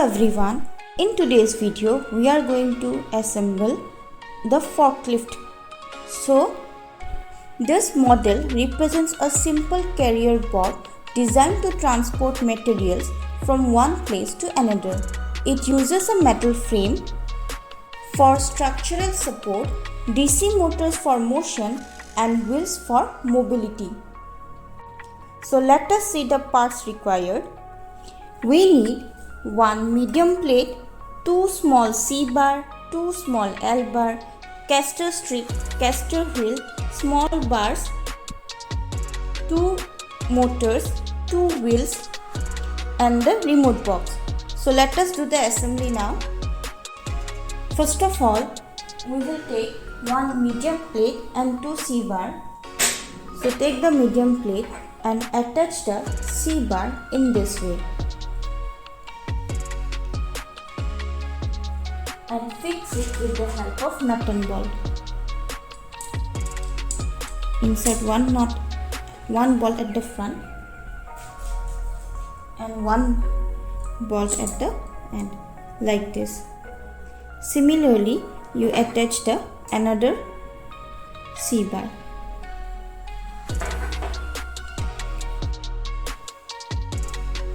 Everyone, in today's video we are going to assemble the forklift. So this model represents a simple carrier bot designed to transport materials from one place to another. It uses a metal frame for structural support, DC motors for motion and wheels for mobility. So let us see the parts required. We need one medium plate, two small C bar, two small L bar, caster strip, caster wheel, small bars, two motors, two wheels and the remote box. So let us do the assembly now. First of all, we will take one medium plate and two C bar. So take the medium plate and attach the C bar in this way. And fix it with the help of nut and bolt. Insert one bolt at the front and one bolt at the end like this. Similarly, you attach the another C bar.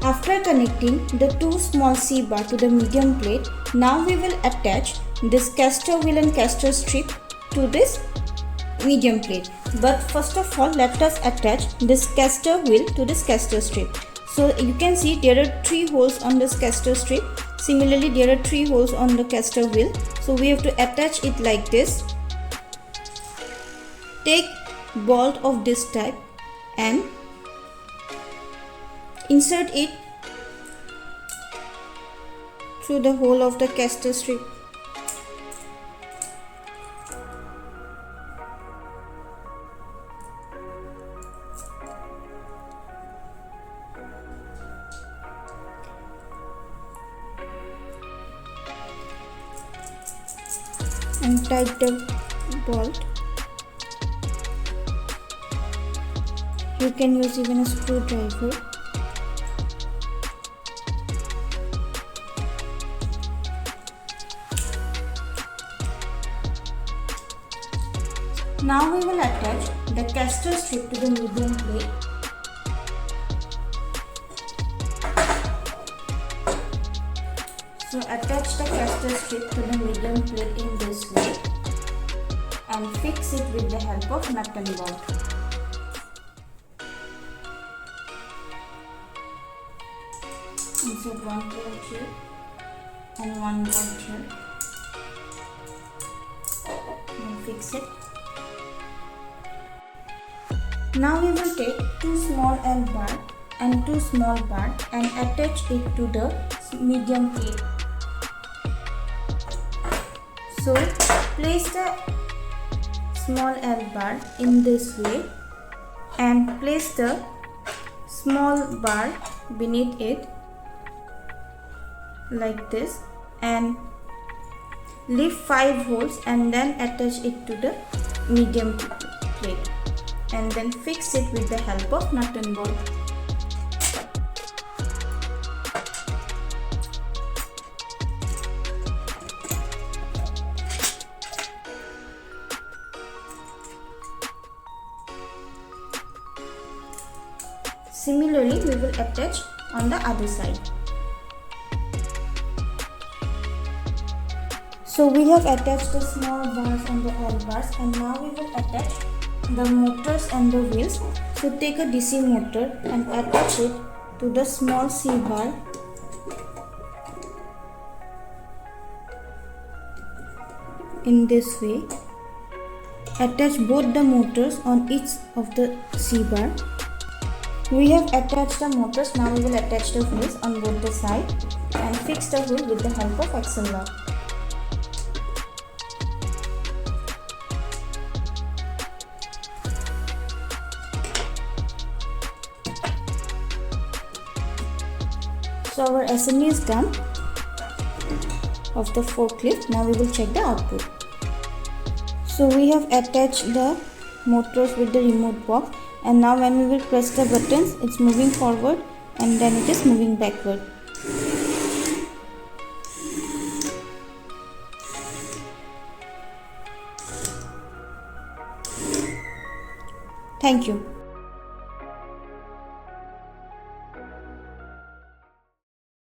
After connecting the two small C bar to the medium plate, now we will attach this caster wheel and caster strip to this medium plate. But first of all, let us attach this caster wheel to this caster strip. So you can see there are 3 holes on this caster strip. Similarly, there are 3 holes on the caster wheel. So we have to attach it like this. Take bolt of this type and insert it through the hole of the caster strip. And tight the bolt. You can use even a screwdriver. Now we will attach the caster strip to the medium plate. So attach the caster strip to the medium plate in this way and fix it with the help of nut and bolt. Insert one bolt here and one bolt here and fix it. Now we will take two small L bar and two small bar and attach it to the medium plate. So place the small L bar in this way and place the small bar beneath it like this and leave 5 holes and then attach it to the medium plate and then fix it with the help of nut and bolt. Similarly, we will attach on the other side. So we have attached the small bars and the L bars and now we will attach the motors and the wheels. So take a DC motor and attach it to the small C bar in this way. Attach both the motors on each of the C bar. We have attached the motors, now we will attach the wheels on both the sides and fix the wheel with the help of axle lock. So our assembly is done of the forklift. Now we will check the output. So we have attached the motors with the remote box, and now when we will press the buttons, it's moving forward and then it is moving backward. Thank you.